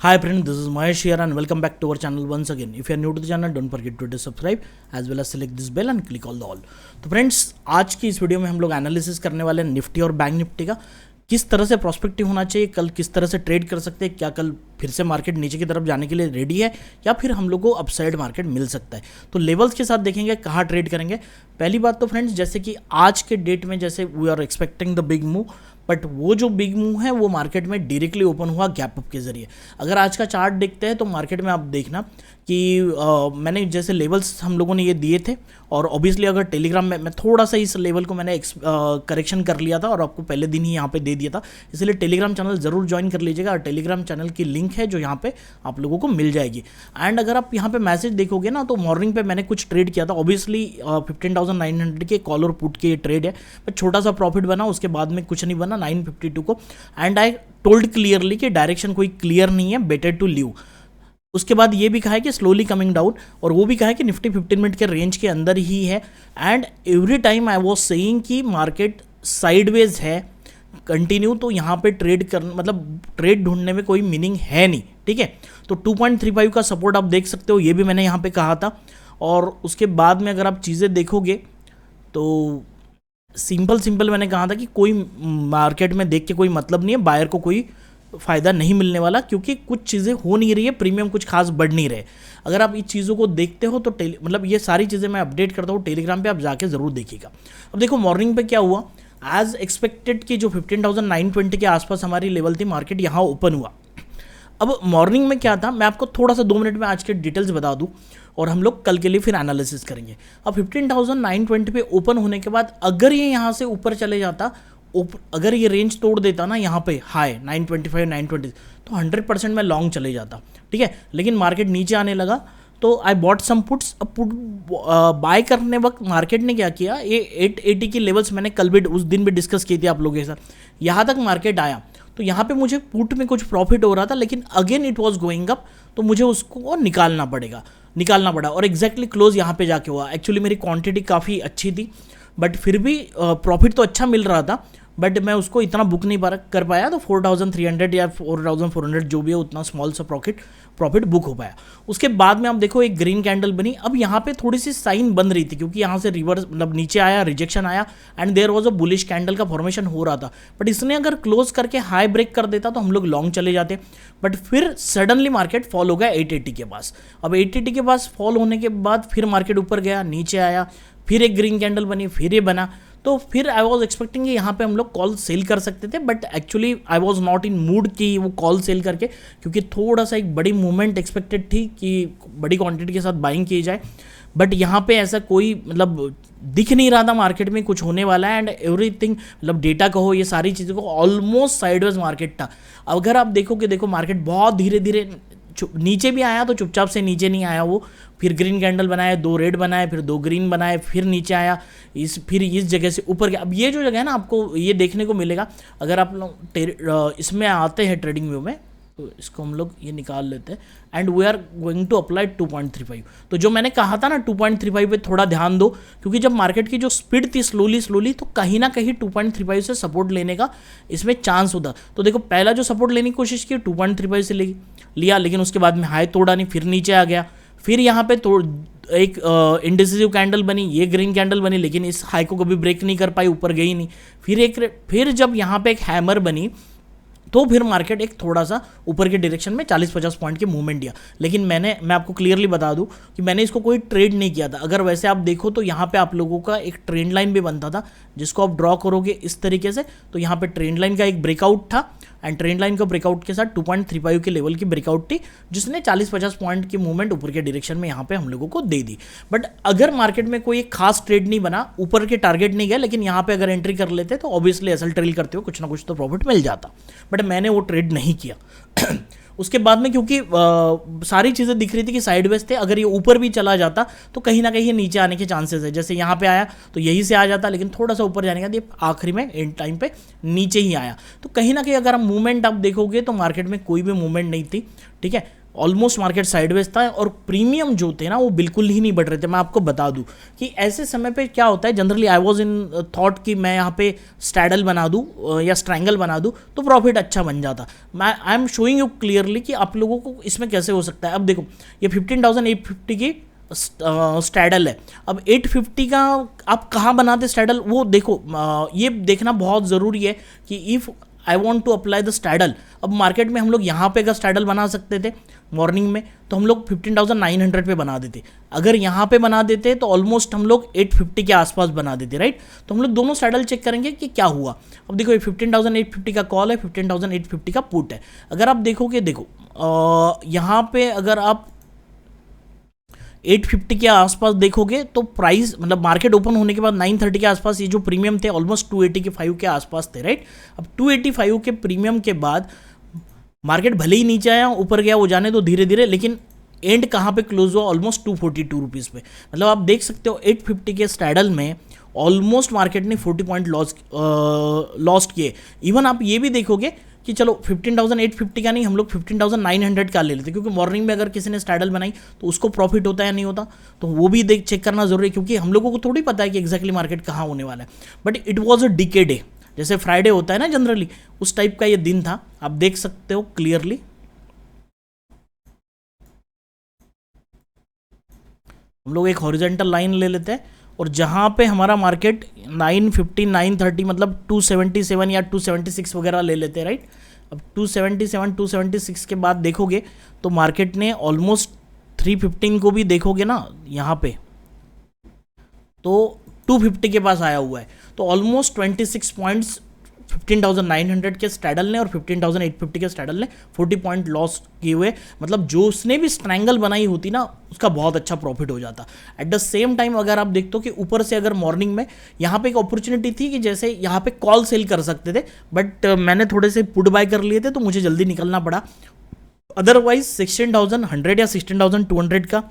Hi friend, this is Mahesh here and welcome back to our channel once again. If you are new to the channel, don't forget to subscribe as well as select this bell and click all the all. तो friends, आज की इस video में हम लोग analysis करने वाले हैं निफ्टी और बैंक निफ्टी का। किस तरह से प्रोस्पेक्टिव होना चाहिए, कल किस तरह से ट्रेड कर सकते हैं, क्या कल फिर से मार्केट नीचे की तरफ जाने के लिए रेडी है या फिर हम लोग को अपसाइड मार्केट मिल सकता है। तो लेवल्स के साथ देखेंगे कहाँ ट्रेड करेंगे। पहली बात तो फ्रेंड्स, जैसे कि आज के डेट में जैसे we are expecting the big move, but वो जो बिग मूव है वो मार्केट में डायरेक्टली ओपन हुआ गैप अप के जरिए। अगर आज का चार्ट देखते हैं तो मार्केट में आप देखना कि मैंने जैसे लेवल्स हम लोगों ने ये दिए थे और ऑब्वियसली अगर टेलीग्राम में मैं थोड़ा सा इस लेवल को मैंने करेक्शन कर लिया था और आपको पहले दिन ही यहाँ पे दे दिया था, इसलिए टेलीग्राम चैनल ज़रूर ज्वाइन कर लीजिएगा और टेलीग्राम चैनल की लिंक है जो यहाँ पे आप लोगों को मिल जाएगी। एंड अगर आप यहाँ पे मैसेज देखोगे ना तो मॉर्निंग पे मैंने कुछ ट्रेड किया था, ऑब्वियसली 15,900 के कॉल और पुट के ट्रेड है, बट छोटा सा प्रॉफिट बना, उसके बाद में कुछ नहीं बना 952 को। एंड आई टोल्ड क्लियरली कि डायरेक्शन कोई क्लियर नहीं है, बेटर टू लीव। उसके बाद ये भी कहा है कि स्लोली कमिंग डाउन, और वो भी कहा है कि निफ्टी 15 मिनट के रेंज के अंदर ही है। And every time I was saying कि मार्केट साइडवेज है कंटिन्यू, तो यहाँ पे ट्रेड कर मतलब ट्रेड ढूंढने में कोई मीनिंग है नहीं, ठीक है। तो 2.35 का सपोर्ट आप देख सकते हो, ये भी मैंने यहाँ पे कहा था। और उसके बाद में अगर आप चीज़ें देखोगे तो सिंपल मैंने कहा था कि कोई मार्केट में देख के कोई मतलब नहीं है, बायर को कोई फ़ायदा नहीं मिलने वाला, क्योंकि कुछ चीज़ें हो नहीं रही है, प्रीमियम कुछ खास बढ़ नहीं रहे। अगर आप इस चीज़ों को देखते हो तो मतलब ये सारी चीज़ें मैं अपडेट करता हूँ टेलीग्राम पे, आप जाके ज़रूर देखिएगा। अब देखो मॉर्निंग पे क्या हुआ, एज एक्सपेक्टेड कि जो 15,920 के आसपास हमारी लेवल थी, मार्केट यहाँ ओपन हुआ। अब मॉर्निंग में क्या था, मैं आपको थोड़ा सा 2 मिनट में आज के डिटेल्स बता दूं और हम लोग कल के लिए फिर एनालिसिस करेंगे। अब 15,920 पे ओपन होने के बाद अगर ये यहाँ से ऊपर चले जाता, अगर ये रेंज तोड़ देता ना यहाँ पे हाई 925 920, तो 100% मैं लॉन्ग चले जाता, ठीक है। लेकिन मार्केट नीचे आने लगा तो आई बॉट सम पुट्स। अब पुट बाय करने वक्त मार्केट ने क्या किया, ये 880 की लेवल्स मैंने कल भी उस दिन भी डिस्कस की थी आप लोगों के साथ, यहाँ तक मार्केट आया तो यहाँ पे मुझे पुट में कुछ प्रॉफिट हो रहा था, लेकिन again it was going up, तो मुझे उसको निकालना पड़ा और एग्जैक्टली क्लोज यहाँ पे जाके हुआ। एक्चुअली मेरी क्वांटिटी काफ़ी अच्छी थी, बट फिर भी प्रॉफिट तो अच्छा मिल रहा था, बट मैं उसको इतना बुक नहीं कर पाया, तो 4,300 या 4,400 जो भी है उतना स्मॉल सा प्रॉफिट बुक हो पाया। उसके बाद में आप देखो एक ग्रीन कैंडल बनी। अब यहाँ पे थोड़ी सी साइन बन रही थी क्योंकि यहाँ से रिवर्स मतलब नीचे आया, रिजेक्शन आया and there was a bullish candle का फॉर्मेशन हो रहा था, बट इसने अगर क्लोज करके हाई ब्रेक कर देता तो हम लोग लॉन्ग चले जाते। बट फिर सडनली मार्केट फॉल हो गया 880 के पास। अब 880 के पास फॉल होने के बाद फिर मार्केट ऊपर गया, नीचे आया, फिर एक ग्रीन कैंडल बनी, फिर ये बना। तो फिर आई वॉज एक्सपेक्टिंग कि यहाँ पे हम लोग कॉल सेल कर सकते थे, but actually I was not in mood कि वो कॉल सेल करके, क्योंकि थोड़ा सा एक बड़ी मूवमेंट एक्सपेक्टेड थी कि बड़ी क्वांटिटी के साथ बाइंग की जाए। बट यहाँ पे ऐसा कोई मतलब दिख नहीं रहा था मार्केट में कुछ होने वाला है, एंड एवरीथिंग मतलब डेटा कहो ये सारी चीज़ों को ऑलमोस्ट साइडवेज मार्केट था। अगर आप देखोगे, देखो मार्केट बहुत धीरे धीरे नीचे भी आया तो चुपचाप से नीचे नहीं आया, वो फिर ग्रीन कैंडल बनाए, 2 रेड बनाए, फिर 2 ग्रीन बनाए, फिर नीचे आया, फिर इस जगह से ऊपर गया। अब ये जो जगह है ना आपको ये देखने को मिलेगा, अगर आप लोग इसमें आते हैं ट्रेडिंग व्यू में तो इसको हम लोग ये निकाल लेते हैं and we are going to apply 2.35। तो जो मैंने कहा था ना 2.35 पे थोड़ा ध्यान दो, क्योंकि जब मार्केट की जो स्पीड थी स्लोली तो कहीं ना कहीं 2.35 से सपोर्ट लेने का इसमें चांस होता। तो देखो पहला जो सपोर्ट लेने की कोशिश की 2.35 से लिया, लेकिन उसके बाद में हाई तोड़ा नहीं, फिर नीचे आ गया। फिर यहाँ पे एक इंडिसिसिव कैंडल बनी, ये ग्रीन कैंडल बनी, लेकिन इस हाई को कभी ब्रेक नहीं कर पाई, ऊपर गई नहीं। फिर जब यहाँ पे एक हैमर बनी तो फिर मार्केट एक थोड़ा सा ऊपर के डायरेक्शन में 40-50 पॉइंट की मूवमेंट दिया। लेकिन मैं आपको क्लियरली बता दूं कि मैंने इसको कोई ट्रेड नहीं किया था। अगर वैसे आप देखो तो यहाँ पे आप लोगों का एक ट्रेंड लाइन भी बनता था, जिसको आप ड्रॉ करोगे इस तरीके से, तो यहाँ पे ट्रेंड लाइन का एक ब्रेकआउट था एंड ट्रेंड लाइन का ब्रेकआउट के साथ 2.35 के लेवल की ब्रेकआउट थी, जिसने 40-50 पॉइंट की मूवमेंट ऊपर के डायरेक्शन में यहाँ पे हम लोगों को दे दी। बट अगर मार्केट में कोई एक खास ट्रेड नहीं बना, ऊपर के टारगेट नहीं गया, लेकिन यहाँ पे अगर एंट्री कर लेते तो ऑब्वियसली एसल ट्रेल करते हो कुछ ना कुछ तो प्रॉफिट मिल जाता, बट मैंने वो ट्रेड नहीं किया। उसके बाद में क्योंकि सारी चीज़ें दिख रही थी कि साइडवेज थे, अगर ये ऊपर भी चला जाता तो कहीं ना कहीं ये नीचे आने के चांसेस है। जैसे यहाँ पे आया तो यहीं से आ जाता, लेकिन थोड़ा सा ऊपर जाने का ये आखिरी में एंड टाइम पे नीचे ही आया। तो कहीं ना कहीं अगर हम मूवमेंट आप देखोगे तो मार्केट में कोई भी मूवमेंट नहीं थी, ठीक है। ऑलमोस्ट मार्केट साइडवेज था और प्रीमियम जो थे ना वो बिल्कुल ही नहीं बढ़ रहे थे। मैं आपको बता दूं कि ऐसे समय पे क्या होता है, generally I was in thought कि मैं यहाँ पे स्टैडल बना दूं या स्ट्रैंगल बना दूं तो प्रॉफिट अच्छा बन जाता। मैं I am showing you clearly कि आप लोगों को इसमें कैसे हो सकता है। अब देखो ये 15,850 की स्टैडल है। अब 850 का आप कहाँ बनाते स्टैडल, वो देखो ये देखना बहुत ज़रूरी है कि if I want to apply the स्टैडल। अब मार्केट में हम लोग यहाँ पे अगर स्टैडल बना सकते थे मॉर्निंग में तो हम लोग 15,900 पे बना देते। अगर यहाँ पे बना देते तो ऑलमोस्ट हम लोग 850 के आसपास बना देते, राइट। तो हम लोग दोनों स्टैडल चेक करेंगे कि क्या हुआ। अब देखो ये 15,850 का कॉल है, 15,850 का पुट है। अगर आप देखोगे, देखो यहाँ पे अगर आप 850 के आसपास देखोगे तो प्राइस मतलब मार्केट ओपन होने के बाद 930 के आसपास ये जो प्रीमियम थे ऑलमोस्ट 285 के आसपास थे, राइट। अब 285 के प्रीमियम के बाद मार्केट भले ही नीचे आया ऊपर गया वो जाने तो धीरे धीरे, लेकिन एंड कहाँ पे क्लोज हुआ, ऑलमोस्ट 242 रुपीज़ पे। मतलब आप देख सकते हो 850 के स्टैडल में ऑलमोस्ट मार्केट ने 40 पॉइंट लॉस्ट किए। इवन आप ये भी देखोगे कि चलो 15,850 का नहीं, हम लोग 15,900 का ले लेते, क्योंकि मॉर्निंग में अगर किसी ने स्टैडल बनाई तो उसको प्रॉफिट होता है या नहीं होता, तो वो भी देख चेक करना जरूरी है, क्योंकि हम लोगों को थोड़ी पता है कि एग्जैक्टली मार्केट कहाँ होने वाला है। But it was a decay day, जैसे फ्राइडे होता है ना जनरली, उस टाइप का ये दिन था। आप देख सकते हो क्लियरली। हम लोग एक हॉरिजॉन्टल लाइन ले लेते हैं और जहाँ पे हमारा मार्केट 950 930 मतलब 277 या 276 वगैरह ले लेते हैं, राइट। अब 277 276 के बाद देखोगे तो मार्केट ने ऑलमोस्ट 315 को भी देखोगे ना यहाँ पे तो 250 के पास आया हुआ है। तो ऑलमोस्ट 26 पॉइंट्स 15,900 के स्टैडल ने और 15,850 के स्टैडल ने 40 पॉइंट लॉस किए हुए। मतलब जो उसने भी स्ट्रैंगल बनाई होती ना उसका बहुत अच्छा प्रॉफिट हो जाता। एट द सेम टाइम अगर आप देखते हो कि ऊपर से अगर मॉर्निंग में यहाँ पे एक अपॉर्चुनिटी थी कि जैसे यहाँ पे कॉल सेल कर सकते थे, बट मैंने थोड़े से पुट बाय कर लिए थे तो मुझे जल्दी निकलना पड़ा। अदरवाइज 16,100 या 16,200 का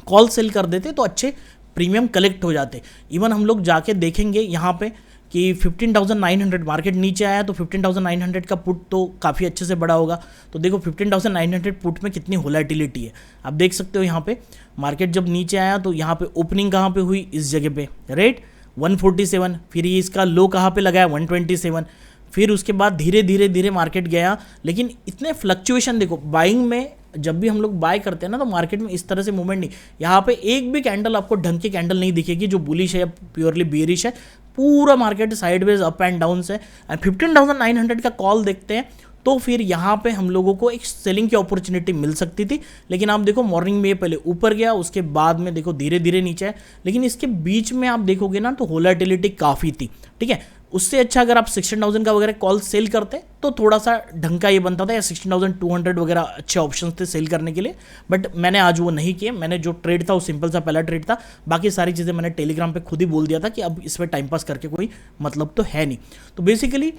कॉल सेल कर देते तो अच्छे प्रीमियम कलेक्ट हो जाते। इवन हम लोग जाके देखेंगे यहाँ पे कि 15,900 मार्केट नीचे आया तो 15,900 का पुट तो काफ़ी अच्छे से बड़ा होगा। तो देखो 15,900 पुट में कितनी वोलेटिलिटी है आप देख सकते हो। यहाँ पे मार्केट जब नीचे आया तो यहाँ पे ओपनिंग कहाँ पे हुई, इस जगह पे, राइट 147, फिर ये इसका लो कहाँ पे लगाया 127, फिर उसके बाद धीरे धीरे धीरे मार्केट गया। लेकिन इतने फ्लक्चुएशन देखो, बाइंग में जब भी हम लोग बाय करते हैं ना तो मार्केट में इस तरह से मूवमेंट नहीं, यहाँ पे एक भी कैंडल आपको ढंग की कैंडल नहीं दिखेगी जो बुलिश है या प्योरली बेरिश है। पूरा market sideways up and down है। एंड 15,900 का कॉल देखते हैं तो फिर यहाँ पे हम लोगों को एक सेलिंग की अपॉर्चुनिटी मिल सकती थी। लेकिन आप देखो मॉर्निंग में ये पहले ऊपर गया, उसके बाद में देखो धीरे धीरे नीचे है, लेकिन इसके बीच में आप देखोगे ना तो वोलेटिलिटी काफ़ी थी, ठीक है। उससे अच्छा अगर आप 16,000 का वगैरह कॉल सेल करते तो थोड़ा सा ढंग का ये बनता था, या 16,200 वगैरह अच्छे ऑप्शंस थे सेल करने के लिए। बट मैंने आज वो नहीं किए। मैंने जो ट्रेड था वो सिंपल सा पहला ट्रेड था, बाकी सारी चीज़ें मैंने टेलीग्राम पे खुद ही बोल दिया था कि अब इसमें टाइम पास करके कोई मतलब तो है नहीं। तो बेसिकली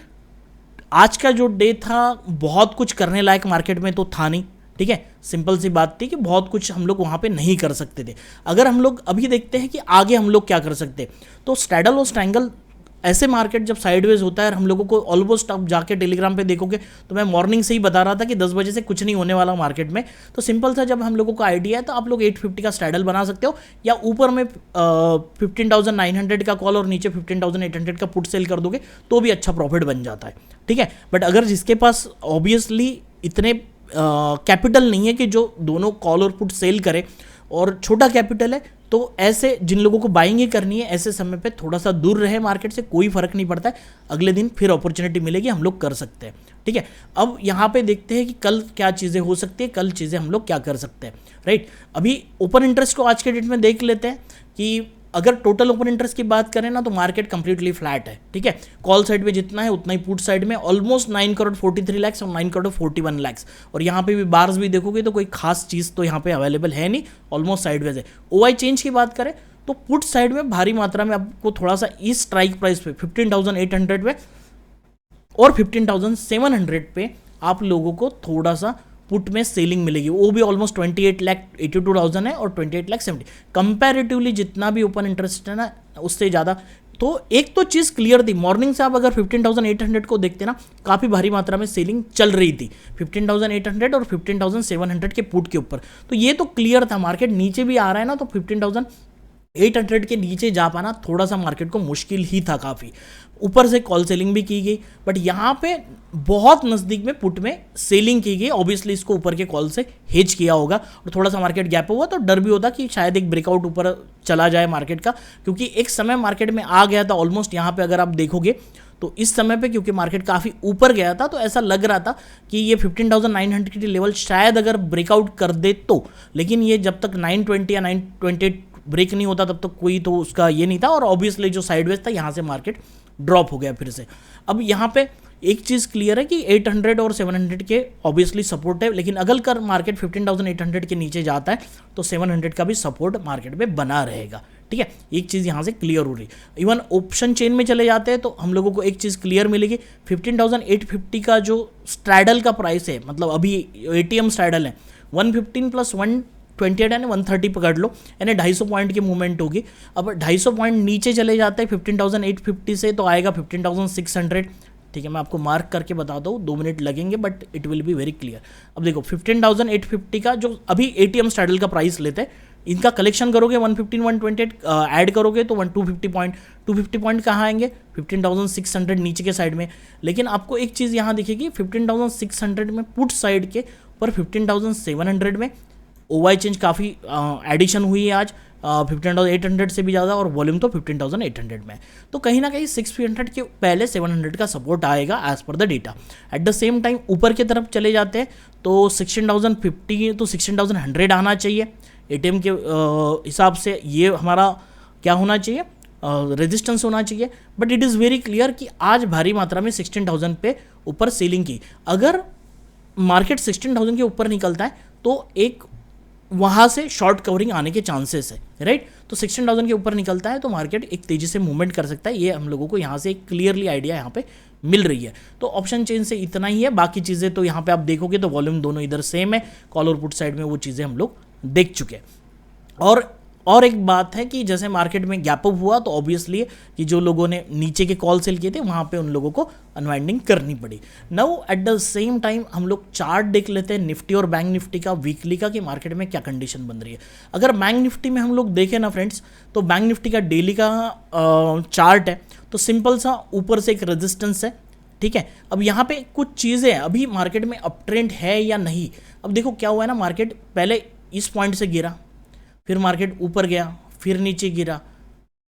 आज का जो डे था बहुत कुछ करने लायक मार्केट में तो था नहीं, ठीक है। सिंपल सी बात थी कि बहुत कुछ हम लोग वहाँ पे नहीं कर सकते थे। अगर हम लोग अभी देखते हैं कि आगे हम लोग क्या कर सकते, तो स्टैडल और स्ट्रैंगल ऐसे मार्केट जब साइडवेज होता है और हम लोगों को ऑलमोस्ट आप जाके टेलीग्राम पे देखोगे तो मैं मॉर्निंग से ही बता रहा था कि 10 बजे से कुछ नहीं होने वाला मार्केट में। तो सिंपल सा जब हम लोगों को आइडिया है तो आप लोग 850 का स्टैडल बना सकते हो, या ऊपर में 15,900 का कॉल और नीचे 15,800 का पुट सेल कर दोगे तो भी अच्छा प्रॉफिट बन जाता है, ठीक है। बट अगर जिसके पास ऑब्वियसली इतने कैपिटल नहीं है कि जो दोनों कॉल और पुट सेल करे और छोटा कैपिटल है, तो ऐसे जिन लोगों को बाइंग ही करनी है ऐसे समय पे थोड़ा सा दूर रहे मार्केट से, कोई फर्क नहीं पड़ता है। अगले दिन फिर अपॉर्चुनिटी मिलेगी, हम लोग कर सकते हैं, ठीक है। अब यहाँ पे देखते हैं कि कल क्या चीज़ें हो सकती है, कल चीज़ें हम लोग क्या कर सकते हैं, राइट। अभी ओपन इंटरेस्ट को आज के डेट में देख लेते हैं कि अगर टोटल ओपन इंटरेस्ट की बात करें ना तो मार्केट कंप्लीटली फ्लैट है, ठीक है। कॉल साइड में जितना है उतना ही पुट साइड में ऑलमोस्ट 9 करोड़ 43 लाख और 9 करोड़ 41 लाख। और यहाँ पे भी बार्स भी देखोगे तो कोई खास चीज़ तो यहाँ पे अवेलेबल है नहीं, ऑलमोस्ट साइडवेज है। ओआई चेंज की बात करें तो पुट साइड में भारी मात्रा में आपको थोड़ा सा इस स्ट्राइक प्राइस पे 15,800 पे और 15,700 पे आप लोगों को थोड़ा सा पुट में सेलिंग मिलेगी, वो भी ऑलमोस्ट 28,82,000 है और 28,70,000। कंपैरेटिवली जितना भी ओपन इंटरेस्ट है ना उससे ज़्यादा तो एक तो चीज़ क्लियर थी, मॉर्निंग से आप अगर 15,800 को देखते ना, काफ़ी भारी मात्रा में सेलिंग चल रही थी 15,800 और 15,700 के पुट के ऊपर। तो ये तो क्लियर था, मार्केट नीचे भी आ रहा है ना, तो 15,800 के नीचे जा पाना थोड़ा सा मार्केट को मुश्किल ही था काफ़ी। ऊपर से कॉल सेलिंग भी की गई, बट यहाँ पे बहुत नज़दीक में पुट में सेलिंग की गई। ऑब्वियसली इसको ऊपर के कॉल से हेज किया होगा और थोड़ा सा मार्केट गैप हुआ, तो डर भी होता कि शायद एक ब्रेकआउट ऊपर चला जाए मार्केट का, क्योंकि एक समय मार्केट में आ गया था ऑलमोस्ट। यहाँ पे अगर आप देखोगे तो इस समय पे क्योंकि मार्केट काफ़ी ऊपर गया था, तो ऐसा लग रहा था कि ये 15,900 की लेवल शायद अगर ब्रेकआउट कर दे तो, लेकिन ये जब तक 920 या 928 ब्रेक नहीं होता तब तक कोई तो उसका ये नहीं था, और ऑब्वियसली जो साइडवेज था यहाँ से मार्केट ड्रॉप हो गया फिर से। अब यहाँ पे एक चीज़ क्लियर है कि 800 और 700 के ऑब्वियसली सपोर्ट है, लेकिन अगर कर मार्केट 15,800 के नीचे जाता है तो 700 का भी सपोर्ट मार्केट में बना रहेगा। ठीक है, एक चीज़ यहाँ से क्लियर हो रही। इवन ऑप्शन चेन में चले जाते हैं तो हम लोगों को एक चीज़ क्लियर मिलेगी, 15,850 का जो स्ट्रैडल का प्राइस है, मतलब अभी एटीएम स्ट्रैडल है 115 प्लस 128 यानी 130 पकड़ लो, यानी 250 पॉइंट की मूवमेंट होगी। अब 250 पॉइंट नीचे चले जाते हैं 15,850 से, तो आएगा 15,600। ठीक है, मैं आपको मार्क करके बताता हूँ, 2 मिनट लगेंगे but it will be very clear. अब देखो 15,850 का जो अभी एटीएम स्ट्रैडल का प्राइस लेते हैं, इनका कलेक्शन करोगे 115 128 ऐड करोगे तो 250 पॉइंट कहाँ आएंगे, 15,600 नीचे के साइड में। लेकिन आपको एक चीज़ यहाँ दिखेगी, 15,600 में पुट साइड के ऊपर 15,700 में ओवाई चेंज काफ़ी एडिशन हुई है आज, 15,800 से भी ज़्यादा, और वॉल्यूम तो 15,800 में। तो कहीं ना कहीं 600 के पहले 700 का सपोर्ट आएगा as per the data. At the same time ऊपर की तरफ चले जाते हैं तो 16,050 तो 16,100 आना चाहिए एटीएम के हिसाब से। ये हमारा क्या होना चाहिए, रेजिस्टेंस होना चाहिए। But it is very clear कि आज भारी मात्रा में 16,000 पे ऊपर सेलिंग की। अगर मार्केट 16,000 के ऊपर निकलता है तो एक वहाँ से शॉर्ट कवरिंग आने के चांसेस है, राइट। तो 16,000 के ऊपर निकलता है तो मार्केट एक तेज़ी से मूवमेंट कर सकता है, ये हम लोगों को यहाँ से एक क्लियरली आइडिया यहाँ पे मिल रही है। तो ऑप्शन चेन से इतना ही है, बाकी चीज़ें तो यहाँ पे आप देखोगे तो वॉल्यूम दोनों इधर सेम है, कॉल और पुट साइड में वो चीज़ें हम लोग देख चुके हैं। और एक बात है कि जैसे मार्केट में गैप अप हुआ तो ऑब्वियसली कि जो लोगों ने नीचे के कॉल सेल किए थे वहाँ पे उन लोगों को अनवाइंडिंग करनी पड़ी। Now at the same time हम लोग चार्ट देख लेते हैं निफ्टी और बैंक निफ्टी का, वीकली का, कि मार्केट में क्या कंडीशन बन रही है। अगर बैंक निफ्टी में हम लोग देखें ना फ्रेंड्स, तो बैंक निफ्टी का डेली का चार्ट है, तो सिंपल सा ऊपर से एक रेजिस्टेंस है। ठीक है, अब यहाँ पे कुछ चीज़ें अभी मार्केट में अप ट्रेंड है या नहीं। अब देखो क्या हुआ है ना, मार्केट पहले इस पॉइंट से गिरा, फिर मार्केट ऊपर गया, फिर नीचे गिरा,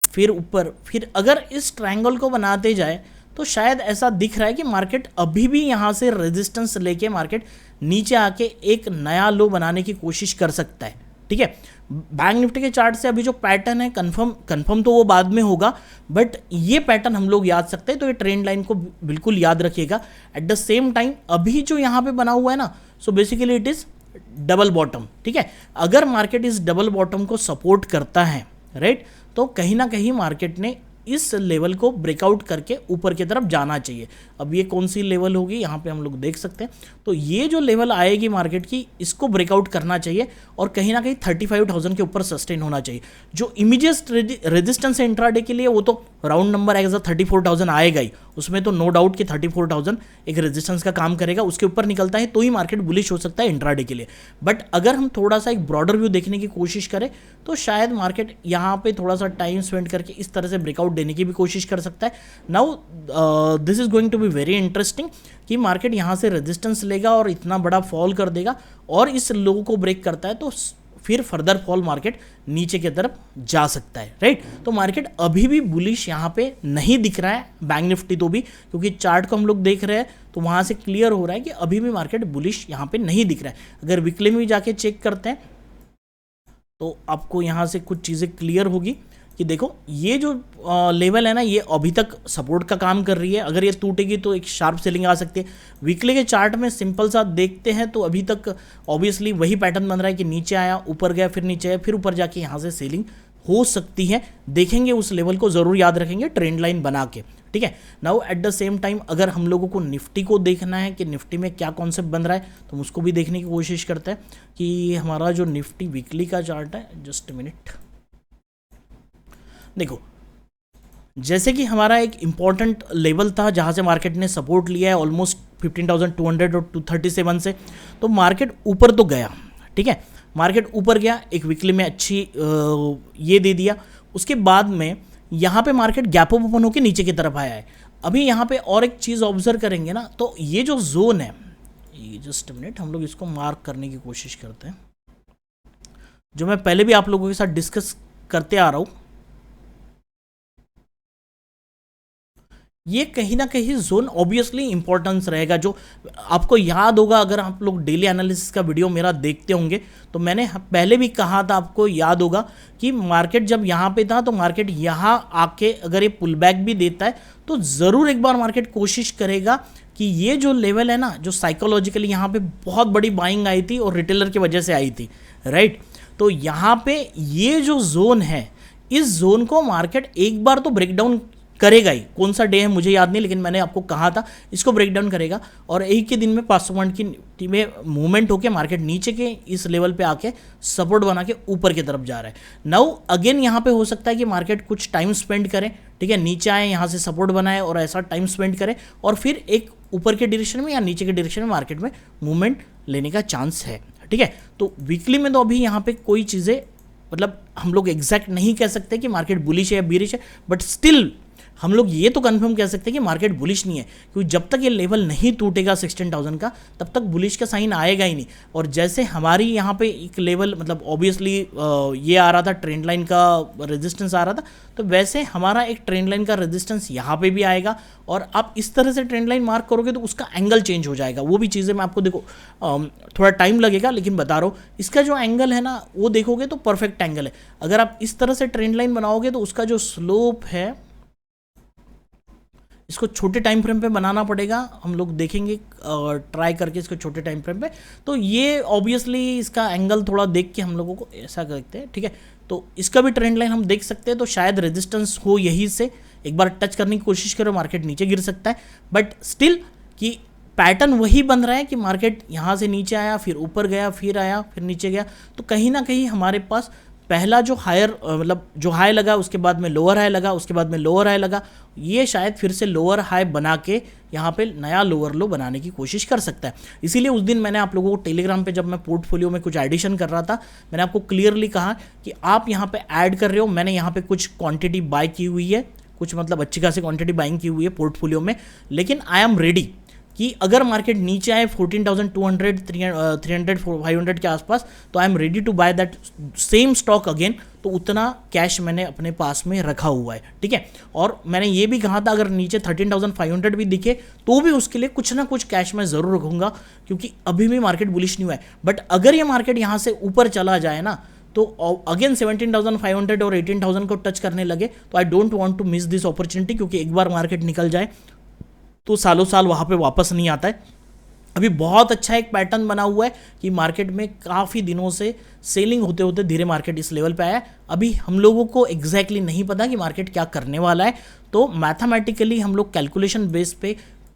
फिर ऊपर, फिर अगर इस ट्रायंगल को बनाते जाए तो शायद ऐसा दिख रहा है कि मार्केट अभी भी यहाँ से रेजिस्टेंस लेके मार्केट नीचे आके एक नया लो बनाने की कोशिश कर सकता है। ठीक है, बैंक निफ्टी के चार्ट से अभी जो पैटर्न है कंफर्म तो वो बाद में होगा, बट ये पैटर्न हम लोग याद सकते हैं, तो ये ट्रेंड लाइन को बिल्कुल याद रखिएगा। एट द सेम टाइम अभी जो यहाँ पे बना हुआ है ना, so basically it is double bottom. ठीक है, अगर मार्केट इस डबल बॉटम को सपोर्ट करता है, राइट, तो कहीं ना कहीं मार्केट ने इस लेवल को ब्रेकआउट करके ऊपर की तरफ जाना चाहिए। अब ये कौन सी लेवल होगी यहाँ पे हम लोग देख सकते हैं, तो ये जो लेवल आएगी मार्केट की, इसको ब्रेकआउट करना चाहिए और कहीं ना कहीं 35,000 के ऊपर सस्टेन होना चाहिए। जो इमीडिएट रेजिस्टेंस है इंट्राडे के लिए, वो तो राउंड नंबर एज 34,000 आएगा ही, उसमें तो नो डाउट कि 34,000 एक रेजिस्टेंस का काम करेगा। उसके ऊपर निकलता है तो ही मार्केट बुलिश हो सकता है इंट्राडे के लिए। बट अगर हम थोड़ा सा एक ब्रॉडर व्यू देखने की कोशिश करें तो शायद मार्केट यहाँ पे थोड़ा सा टाइम स्पेंड करके इस तरह से ब्रेकआउट देने की भी कोशिश कर सकता है। Now this is going to be very interesting कि मार्केट यहाँ से रेजिस्टेंस लेगा और इतना बड़ा फॉल कर देगा, और इस लो को ब्रेक करता है तो फिर फर्दर फॉल मार्केट नीचे की तरफ जा सकता है, राइट। तो मार्केट अभी भी बुलिश यहाँ पे नहीं दिख रहा है, बैंक निफ्टी तो भी, क्योंकि चार्ट को हम लोग देख रहे हैं तो वहाँ से क्लियर हो रहा है कि अभी भी मार्केट बुलिश यहाँ पे नहीं दिख रहा है। अगर वीकली में भी जाके चेक करते हैं तो आपको यहाँ से कुछ चीज़ें क्लियर होगी कि देखो ये जो लेवल है ना, ये अभी तक सपोर्ट का काम कर रही है। अगर ये टूटेगी तो एक शार्प सेलिंग आ सकती है। वीकली के चार्ट में सिंपल सा देखते हैं तो अभी तक ऑब्वियसली वही पैटर्न बन रहा है कि नीचे आया, ऊपर गया, फिर नीचे आया, फिर ऊपर जाके यहाँ से सेलिंग हो सकती है। देखेंगे, उस लेवल को ज़रूर याद रखेंगे ट्रेंड लाइन बना के। ठीक है, now at the same time अगर हम लोगों को निफ्टी को देखना है कि निफ्टी में क्या कॉन्सेप्ट बन रहा है, तो हम उसको भी देखने की कोशिश करते हैं कि हमारा जो निफ्टी वीकली का चार्ट है, जस्ट मिनट, देखो जैसे कि हमारा एक इम्पॉर्टेंट लेवल था जहाँ से मार्केट ने सपोर्ट लिया है ऑलमोस्ट 15,200 और 237 से, तो मार्केट ऊपर तो गया, ठीक है, मार्केट ऊपर गया, एक वीकली में अच्छी ये दे दिया। उसके बाद में यहाँ पे मार्केट गैप अप ओपन होकर नीचे की तरफ आया है। अभी यहाँ पे और एक चीज़ ऑब्जर्व करेंगे ना, तो ये जो जोन है, ये जस्ट मिनट हम लोग इसको मार्क करने की कोशिश करते हैं, जो मैं पहले भी आप लोगों के साथ डिस्कस करते आ रहा हूँ। ये कहीं ना कहीं जोन ऑब्वियसली इंपॉर्टेंस रहेगा, जो आपको याद होगा अगर आप लोग डेली एनालिसिस का वीडियो मेरा देखते होंगे, तो मैंने पहले भी कहा था, आपको याद होगा कि मार्केट जब यहाँ पे था तो मार्केट यहाँ आके अगर ये पुल बैक भी देता है तो ज़रूर एक बार मार्केट कोशिश करेगा कि ये जो लेवल है ना, जो साइकोलॉजिकली यहाँ पे बहुत बड़ी बाइंग आई थी और रिटेलर की वजह से आई थी, राइट, तो यहाँ पे ये जो जोन है, इस जोन को मार्केट एक बार तो ब्रेकडाउन करेगा ही। कौन सा डे है मुझे याद नहीं, लेकिन मैंने आपको कहा था इसको ब्रेक डाउन करेगा और एक ही दिन में 500 पॉइंट की में मूवमेंट होकर मार्केट नीचे के इस लेवल पे आके सपोर्ट बना के ऊपर की तरफ जा रहा है। नाउ अगेन यहाँ पे हो सकता है कि मार्केट कुछ टाइम स्पेंड करे, ठीक है, नीचे आए, यहाँ से सपोर्ट बनाए और ऐसा टाइम स्पेंड करे और फिर एक ऊपर के डायरेक्शन में या नीचे के डायरेक्शन में मार्केट में मूवमेंट लेने का चांस है, ठीक है। तो वीकली में तो अभी यहाँ पे कोई चीज़ें मतलब हम लोग एग्जैक्ट नहीं कह सकते कि मार्केट बुलिश है या बीरिश है, बट स्टिल हम लोग ये तो कंफर्म कह सकते हैं कि मार्केट बुलिश नहीं है, क्योंकि जब तक ये लेवल नहीं टूटेगा 16,000 का तब तक बुलिश का साइन आएगा ही नहीं। और जैसे हमारी यहाँ पे एक लेवल मतलब ऑब्वियसली ये आ रहा था, ट्रेंड लाइन का रेजिस्टेंस आ रहा था, तो वैसे हमारा एक ट्रेंड लाइन का रेजिस्टेंस यहाँ पे भी आएगा और आप इस तरह से ट्रेंड लाइन मार्क करोगे तो उसका एंगल चेंज हो जाएगा। वो भी चीज़ें मैं आपको देखो थोड़ा टाइम लगेगा, लेकिन बता रहा हूँ इसका जो एंगल है ना वो देखोगे तो परफेक्ट एंगल है। अगर आप इस तरह से ट्रेंड लाइन बनाओगे तो उसका जो स्लोप है इसको छोटे टाइम फ्रेम पे बनाना पड़ेगा, हम लोग देखेंगे ट्राई करके इसको छोटे टाइम फ्रेम पे। तो ये ऑब्वियसली इसका एंगल थोड़ा देख के हम लोगों को ऐसा करते हैं, ठीक है। तो इसका भी ट्रेंड लाइन हम देख सकते हैं, तो शायद रेजिस्टेंस हो यहीं से, एक बार टच करने की कोशिश करो मार्केट नीचे गिर सकता है, बट स्टिल कि पैटर्न वही बन रहा है कि मार्केट यहाँ से नीचे आया, फिर ऊपर गया, फिर आया, फिर नीचे गया। तो कहीं ना कहीं हमारे पास पहला जो हायर मतलब जो हाई लगा, उसके बाद में लोअर हाई लगा, उसके बाद में लोअर हाई लगा, ये शायद फिर से लोअर हाई बना के यहाँ पे नया लोअर लो बनाने की कोशिश कर सकता है। इसीलिए उस दिन मैंने आप लोगों को टेलीग्राम पे जब मैं पोर्टफोलियो में कुछ एडिशन कर रहा था, मैंने आपको क्लियरली कहा कि आप यहाँ पे ऐड कर रहे हो, मैंने यहाँ पे कुछ क्वांटिटी बाय की हुई है, कुछ मतलब अच्छी खासी क्वांटिटी बाइंग की हुई है पोर्टफोलियो में, लेकिन आई एम रेडी कि अगर मार्केट नीचे आए 14,200 300 500 के आसपास, तो I am ready to buy that same stock again. तो उतना कैश मैंने अपने पास में रखा हुआ है, ठीक है। और मैंने ये भी कहा था अगर नीचे 13,500 भी दिखे तो भी उसके लिए कुछ ना कुछ कैश मैं ज़रूर रखूँगा, क्योंकि अभी भी मार्केट बुलिश नहीं हुआ है। बट अगर ये मार्केट यहाँ से ऊपर चला जाए ना, तो अगेन 17,500 और 18,000 को टच करने लगे, तो I don't want to miss this opportunity, क्योंकि एक बार मार्केट निकल जाए तो सालों साल वहाँ पे वापस नहीं आता है। अभी बहुत अच्छा एक पैटर्न बना हुआ है कि मार्केट में काफ़ी दिनों से सेलिंग होते होते धीरे मार्केट इस लेवल पे आया है। अभी हम लोगों को एग्जैक्टली नहीं पता कि मार्केट क्या करने वाला है, तो मैथमेटिकली हम लोग कैलकुलेशन बेस पे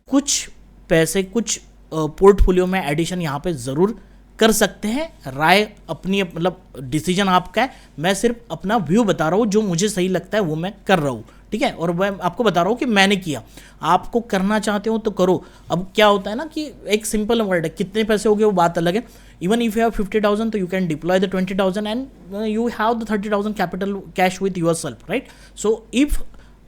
कुछ पैसे कुछ पोर्टफोलियो में एडिशन यहाँ पे ज़रूर कर सकते हैं। राय अपनी मतलब डिसीजन आपका है, मैं सिर्फ अपना व्यू बता रहा हूँ, जो मुझे सही लगता है वो मैं कर रहा हूँ, ठीक है। और मैं आपको बता रहा हूँ कि मैंने किया, आपको करना चाहते हो तो करो। अब क्या होता है ना कि एक सिंपल वर्ड है, कितने पैसे हो गए वो बात अलग है। इवन इफ यू हैव 50,000 तो you can deploy the 20,000 and you have the 30,000 capital cash with yourself, right. So if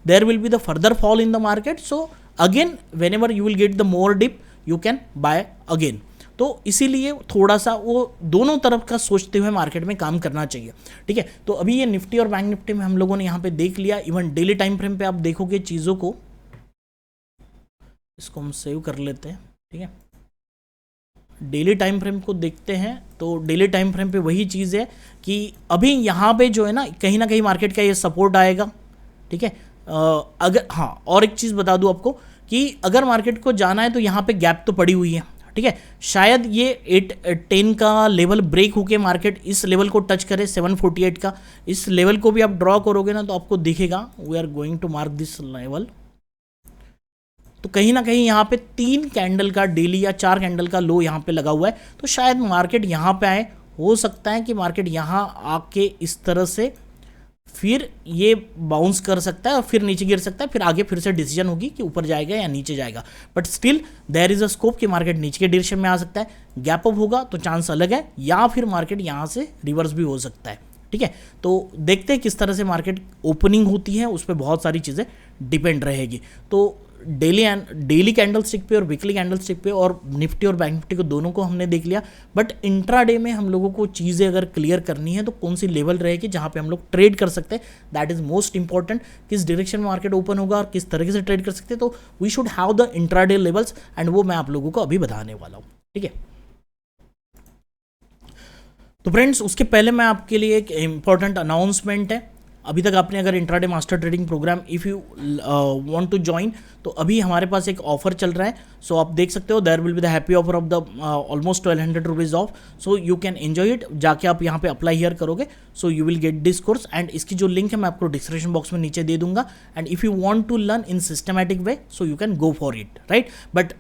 there will be the further fall in the market, so again whenever you will get the more dip you can buy again. तो इसीलिए थोड़ा सा वो दोनों तरफ का सोचते हुए मार्केट में काम करना चाहिए, ठीक है। तो अभी ये निफ्टी और बैंक निफ्टी में हम लोगों ने यहाँ पे देख लिया। इवन डेली टाइम फ्रेम पे आप देखोगे चीज़ों को, इसको हम सेव कर लेते हैं, ठीक है। डेली टाइम फ्रेम को देखते हैं तो डेली टाइम फ्रेम पे वही चीज़ है कि अभी यहाँ पे जो है ना कहीं मार्केट का ये सपोर्ट आएगा, ठीक है। अगर हाँ और एक चीज़ बता दूँ आपको कि अगर मार्केट को जाना है तो यहाँ पे गैप तो पड़ी हुई है, ठीक है। शायद ये 810 का लेवल ब्रेक होके मार्केट इस लेवल को टच करे 748 का। इस लेवल को भी आप ड्रॉ करोगे ना तो आपको दिखेगा we are going to mark this level. तो कहीं ना कहीं यहाँ पे 3 कैंडल का डेली या 4 कैंडल का लो यहाँ पे लगा हुआ है, तो शायद मार्केट यहाँ पे आए। हो सकता है कि मार्केट यहाँ आके इस तरह से फिर ये बाउंस कर सकता है और फिर नीचे गिर सकता है, फिर आगे फिर से डिसीजन होगी कि ऊपर जाएगा या नीचे जाएगा। But still there is a scope कि मार्केट नीचे के डायरेक्शन में आ सकता है, गैप अप होगा तो चांस अलग है, या फिर मार्केट यहाँ से रिवर्स भी हो सकता है। ठीक है, तो देखते हैं किस तरह से मार्केट ओपनिंग होती है, उस पर बहुत सारी चीज़ें डिपेंड रहेगी। तो डेली कैंडल स्टिक पे और वीकली कैंडल स्टिक पे और निफ्टी और बैंक निफ्टी को दोनों को हमने देख लिया। बट इंट्राडे में हम लोगों को चीज़ें अगर क्लियर करनी है तो कौन सी लेवल रहेगी जहाँ पे हम लोग ट्रेड कर सकते हैं, दैट इज मोस्ट इंपॉर्टेंट। किस डायरेक्शन में मार्केट ओपन होगा और किस तरीके से ट्रेड कर सकते हैं, तो we should have the intraday levels, and वो मैं आप लोगों को अभी बताने वाला हूँ। ठीक है, तो फ्रेंड्स उसके पहले मैं आपके लिए एक इंपॉर्टेंट अनाउंसमेंट है। अभी तक आपने अगर intraday master trading program if you want to join, तो अभी हमारे पास एक ऑफर चल रहा है। सो आप देख सकते हो, there will be the happy offer of the almost 1200 rupees off, so you can enjoy it. जाके आप यहाँ पे अप्लाई हियर करोगे, so you will get this course, and इसकी जो लिंक है मैं आपको डिस्क्रिप्शन बॉक्स में नीचे दे दूंगा। And if you want to learn in systematic way, so you can go for it, right. But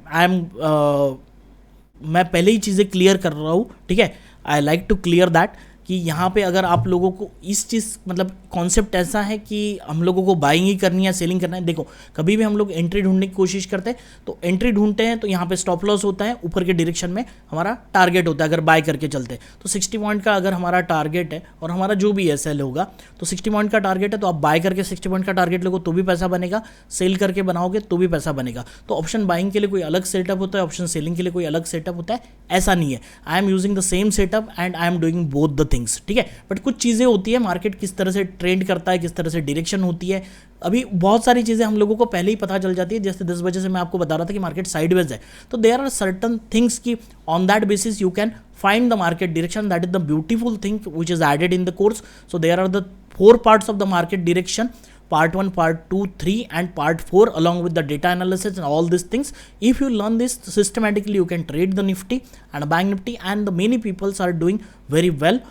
मैं पहले ही चीज़ें क्लियर कर रहा हूँ, ठीक है। I like to clear that कि यहाँ पे अगर आप लोगों को इस चीज़ मतलब कॉन्सेप्ट ऐसा है कि हम लोगों को बाइंग ही करनी है, सेलिंग करना है। देखो, कभी भी हम लोग एंट्री ढूंढने की कोशिश करते हैं तो एंट्री ढूंढते हैं तो यहाँ पे स्टॉप लॉस होता है, ऊपर के डायरेक्शन में हमारा टारगेट होता है अगर बाय करके चलते हैं तो 60 पॉइंट का अगर हमारा टारगेट है और हमारा जो भी एसएल होगा तो 60 पॉइंट का टारगेट है, तो आप बाय करके 60 पॉइंट का टारगेट लोगे तो भी पैसा बनेगा, सेल करके बनाओगे तो भी पैसा बनेगा। तो ऑप्शन बाइंग के लिए कोई अलग सेटअप होता है, ऑप्शन सेलिंग के लिए कोई अलग सेटअप होता है, ऐसा नहीं है। I am using the same setup and I am doing both the things, ठीक है। बट कुछ चीज़ें होती है, मार्केट किस तरह से ट्रेंड करता है, किस तरह से डायरेक्शन होती है, अभी बहुत सारी चीज़ें हम लोगों को पहले ही पता चल जाती है। जैसे 10 बजे से मैं आपको बता रहा था कि मार्केट साइडवेज है, तो देयर आर सर्टन थिंग्स की on that basis you can find the market direction. That is the beautiful thing which is added in the course. So there are the 4 parts of the market direction: part 1, part 2, 3 and part 4, along with the data analysis and all these things. If you learn this systematically, you can trade the Nifty and Bank Nifty, and the many people are doing very well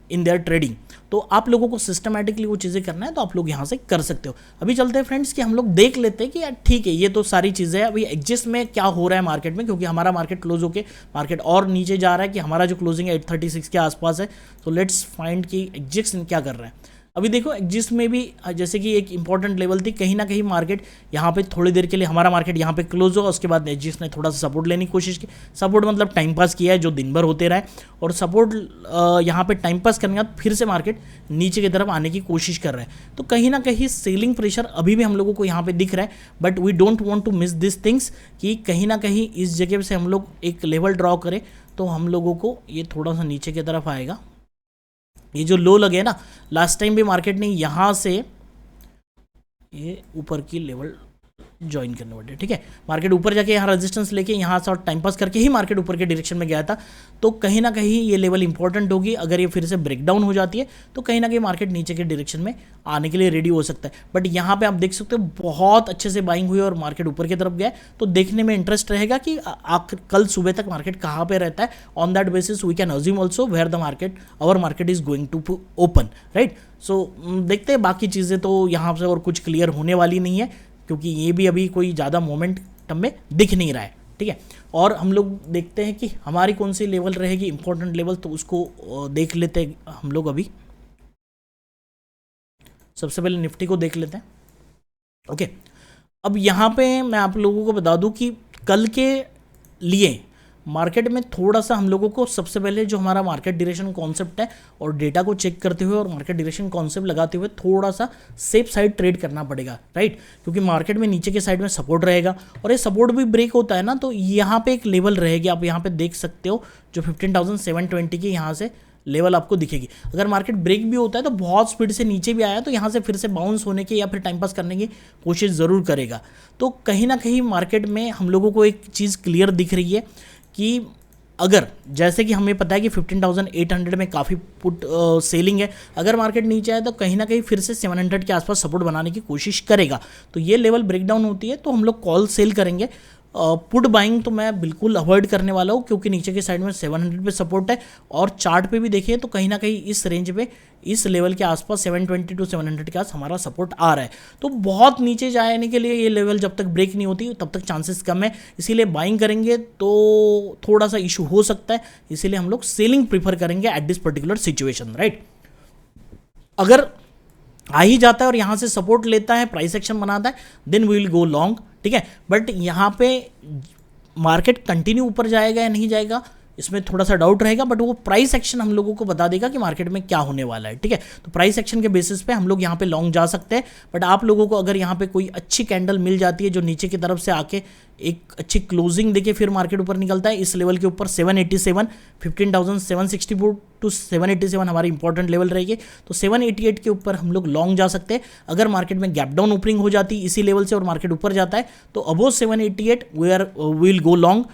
in their trading. तो आप लोगों को systematically वो चीज़ें करना है तो आप लोग यहाँ से कर सकते हो। अभी चलते हैं फ्रेंड्स कि हम लोग देख लेते हैं कि यार ठीक है, ये तो सारी चीज़ें हैं। अभी एग्जिस्ट में क्या हो रहा है मार्केट में, क्योंकि हमारा मार्केट क्लोज होके मार्केट और नीचे जा रहा है कि हमारा जो क्लोजिंग है 836 के आसपास है। तो लेट्स फाइंड कि एग्जिस्ट क्या कर रहा है। अभी देखो एग्जिस्ट में भी जैसे कि एक इंपॉर्टेंट लेवल थी, कहीं ना कहीं मार्केट यहाँ पे थोड़ी देर के लिए हमारा मार्केट यहाँ पे क्लोज हुआ, उसके बाद एग्जिस्ट ने थोड़ा सा सपोर्ट लेने की कोशिश की। सपोर्ट मतलब टाइम पास किया है जो दिन भर होते रहे, और सपोर्ट यहाँ पे टाइम पास करने के बाद फिर से मार्केट नीचे की तरफ आने की कोशिश कर रहा है। तो कहीं ना कहीं सेलिंग प्रेशर अभी भी हम लोगों को यहाँ पे दिख रहा है, but we don't want to miss this things कि कहीं ना कहीं इस जगह से हम लोग एक लेवल ड्रॉ करें तो हम लोगों को ये थोड़ा सा नीचे की तरफ आएगा। ये जो लो लगे ना, लास्ट टाइम भी मार्केट ने यहाँ से ये ऊपर की लेवल ज्वाइन करने वाले, ठीक है। मार्केट ऊपर जाके यहाँ रेजिस्टेंस लेके यहाँ से और टाइम पास करके ही मार्केट ऊपर के डायरेक्शन में गया था। तो कहीं ना कहीं ये लेवल इंपॉर्टेंट होगी। अगर ये फिर से ब्रेकडाउन हो जाती है तो कहीं ना कहीं मार्केट नीचे के डायरेक्शन में आने के लिए रेडी हो सकता है। बट यहाँ पे आप देख सकते हो बहुत अच्छे से बाइंग हुई और मार्केट ऊपर की तरफ गया है। तो देखने में इंटरेस्ट रहेगा कि कल सुबह तक मार्केट कहाँ पे रहता है। On that basis we can assume also where the market our market is going to open, right. So देखते हैं, बाकी चीज़ें तो यहाँ से और कुछ क्लियर होने वाली नहीं है, क्योंकि ये भी अभी कोई ज़्यादा मोमेंटम में दिख नहीं रहा है, ठीक है। और हम लोग देखते हैं कि हमारी कौन सी लेवल रहेगी इंपॉर्टेंट लेवल, तो उसको देख लेते हैं हम लोग। अभी सबसे पहले निफ्टी को देख लेते हैं, ओके। अब यहाँ पे मैं आप लोगों को बता दूं कि कल के लिए मार्केट में थोड़ा सा हम लोगों को सबसे पहले जो हमारा मार्केट डायरेक्शन कॉन्सेप्ट है और डेटा को चेक करते हुए और मार्केट डायरेक्शन कॉन्सेप्ट लगाते हुए थोड़ा सा सेफ साइड ट्रेड करना पड़ेगा, राइट। क्योंकि मार्केट में नीचे के साइड में सपोर्ट रहेगा और ये सपोर्ट भी ब्रेक होता है ना, तो यहाँ पे एक लेवल रहेगी, आप यहाँ पे देख सकते हो जो 15,720 की यहाँ से लेवल आपको दिखेगी। अगर मार्केट ब्रेक भी होता है तो बहुत स्पीड से नीचे भी आया तो यहाँ से फिर से बाउंस होने की या फिर टाइम पास करने की कोशिश ज़रूर करेगा। तो कहीं ना कहीं मार्केट में हम लोगों को एक चीज़ क्लियर दिख रही है कि अगर जैसे कि हमें पता है कि 15,800 में काफ़ी पुट सेलिंग है, अगर मार्केट नीचे आए तो कहीं ना कहीं फिर से 700 के आसपास सपोर्ट बनाने की कोशिश करेगा। तो ये लेवल ब्रेकडाउन होती है तो हम लोग कॉल सेल करेंगे। पुट बाइंग तो मैं बिल्कुल अवॉइड करने वाला हूँ, क्योंकि नीचे के साइड में 700 पे सपोर्ट है और चार्ट पे भी देखिए तो कहीं ना कहीं इस रेंज पे इस लेवल के आसपास 720 टू 700 के आस हमारा सपोर्ट आ रहा है। तो बहुत नीचे जाने के लिए ये लेवल जब तक ब्रेक नहीं होती तब तक चांसेस कम है, इसीलिए बाइंग करेंगे तो थोड़ा सा इशू हो सकता है, इसीलिए हम लोग सेलिंग प्रीफर करेंगे at this particular situation, right. अगर आ ही जाता है और यहाँ से सपोर्ट लेता है, प्राइस एक्शन बनाता है, then we will go long, ठीक है। बट यहाँ पे मार्केट कंटिन्यू ऊपर जाएगा या नहीं जाएगा, इसमें थोड़ा सा डाउट रहेगा, बट वो प्राइस एक्शन हम लोगों को बता देगा कि मार्केट में क्या होने वाला है, ठीक है। तो प्राइस एक्शन के बेसिस पे हम लोग यहाँ पे लॉन्ग जा सकते हैं। बट आप लोगों को अगर यहाँ पे कोई अच्छी कैंडल मिल जाती है जो नीचे की तरफ से आके एक अच्छी क्लोजिंग देके फिर मार्केट ऊपर निकलता है इस लेवल के ऊपर 787, 15,764 टू 787 हमारी इंपॉर्टेंट लेवल रहेगी। तो 788 के ऊपर हम लोग लॉन्ग जा सकते हैं। अगर मार्केट में गैप डाउन ओपनिंग हो जाती है इसी लेवल से और मार्केट ऊपर जाता है तो above 788 will go long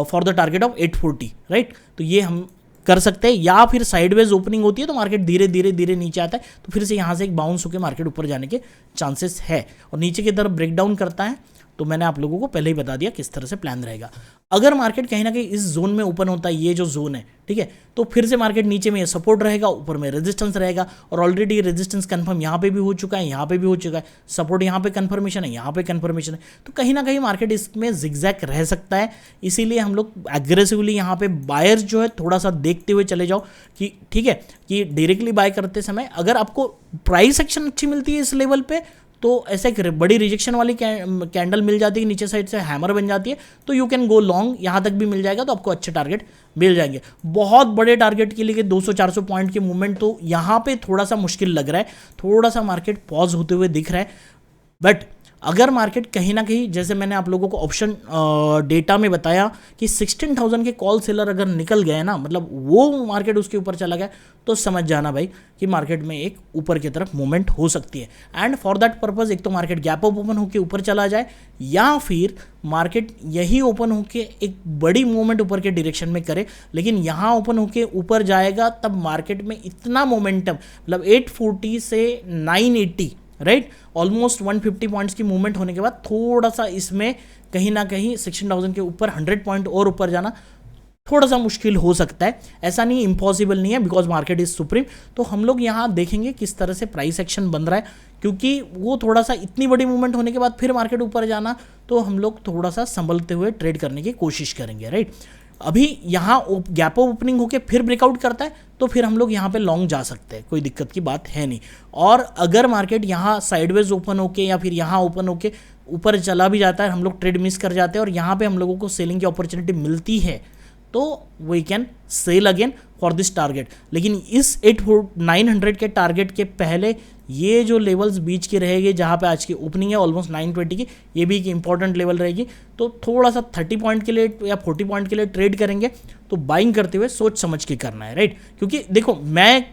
for the target of 840, right. तो ये हम कर सकते हैं। या फिर साइडवेज ओपनिंग होती है तो मार्केट धीरे धीरे धीरे नीचे आता है तो फिर से यहाँ से एक बाउंस होकर मार्केट ऊपर जाने के चांसेस है और नीचे की तरफ ब्रेकडाउन करता है तो मैंने आप लोगों को पहले ही बता दिया किस तरह से प्लान रहेगा। अगर मार्केट कहीं ना कहीं इस जोन में ओपन होता है, ये जो जोन है, ठीक है, तो फिर से मार्केट नीचे में सपोर्ट रहेगा, ऊपर में रेजिस्टेंस रहेगा और ऑलरेडी रेजिस्टेंस कंफर्म यहाँ पे भी हो चुका है, यहाँ पे भी हो चुका है, सपोर्ट यहाँ पे कंफर्मेशन है, यहाँ पे कंफर्मेशन है। तो कहीं ना कहीं मार्केट इसमें जिगजैग रह सकता है। इसीलिए हम लोग एग्रेसिवली यहाँ पे बायर्स जो है थोड़ा सा देखते हुए चले जाओ कि ठीक है कि डायरेक्टली बाय करते समय अगर आपको प्राइस एक्शन अच्छी मिलती है इस लेवल पे तो ऐसे एक बड़ी रिजेक्शन वाली कैंडल मिल जाती है, नीचे साइड से हैमर बन जाती है तो यू कैन गो लॉन्ग, यहाँ तक भी मिल जाएगा तो आपको अच्छे टारगेट मिल जाएंगे। बहुत बड़े टारगेट के लिए 200-400 पॉइंट की मूवमेंट तो यहाँ पे थोड़ा सा मुश्किल लग रहा है, थोड़ा सा मार्केट पॉज होते हुए दिख रहा है। बट अगर मार्केट कहीं ना कहीं जैसे मैंने आप लोगों को ऑप्शन डेटा में बताया कि 16,000 के कॉल सेलर अगर निकल गए ना, मतलब वो मार्केट उसके ऊपर चला गया तो समझ जाना भाई कि मार्केट में एक ऊपर की तरफ मूवमेंट हो सकती है। एंड फॉर दैट पर्पज एक तो मार्केट गैप अप ओपन होकर ऊपर चला जाए या फिर मार्केट यही ओपन होकर एक बड़ी मूवमेंट ऊपर के डायरेक्शन में करे, लेकिन यहाँ ओपन होकर ऊपर जाएगा तब मार्केट में इतना मोमेंटम मतलब 840 से 980, राइट, ऑलमोस्ट 150 पॉइंट्स की मूवमेंट होने के बाद थोड़ा सा इसमें कहीं ना कहीं 16,000 के ऊपर 100 पॉइंट और ऊपर जाना थोड़ा सा मुश्किल हो सकता है। ऐसा नहीं, इम्पॉसिबल नहीं है, बिकॉज मार्केट इज सुप्रीम। तो हम लोग यहाँ देखेंगे किस तरह से प्राइस एक्शन बन रहा है, क्योंकि वो थोड़ा सा इतनी बड़ी मूवमेंट होने के बाद फिर मार्केट ऊपर जाना तो हम लोग थोड़ा सा संभलते हुए ट्रेड करने की कोशिश करेंगे, राइट। अभी यहाँ गैप ओपनिंग होके फिर ब्रेकआउट करता है तो फिर हम लोग यहाँ पे लॉन्ग जा सकते हैं, कोई दिक्कत की बात है नहीं। और अगर मार्केट यहाँ साइडवेज ओपन होके या फिर यहाँ ओपन होके ऊपर चला भी जाता है, हम लोग ट्रेड मिस कर जाते हैं और यहाँ पे हम लोगों को सेलिंग की अपॉर्चुनिटी मिलती है तो we can sell again for this target. लेकिन इस 900 के टारगेट के पहले ये जो लेवल्स बीच की रहेगी जहाँ पे आज की ओपनिंग है ऑलमोस्ट 920 की, ये भी एक इंपॉर्टेंट लेवल रहेगी। तो थोड़ा सा 30 पॉइंट के लिए या 40 पॉइंट के लिए ट्रेड करेंगे तो बाइंग करते हुए सोच समझ के करना है, राइट। क्योंकि देखो मैं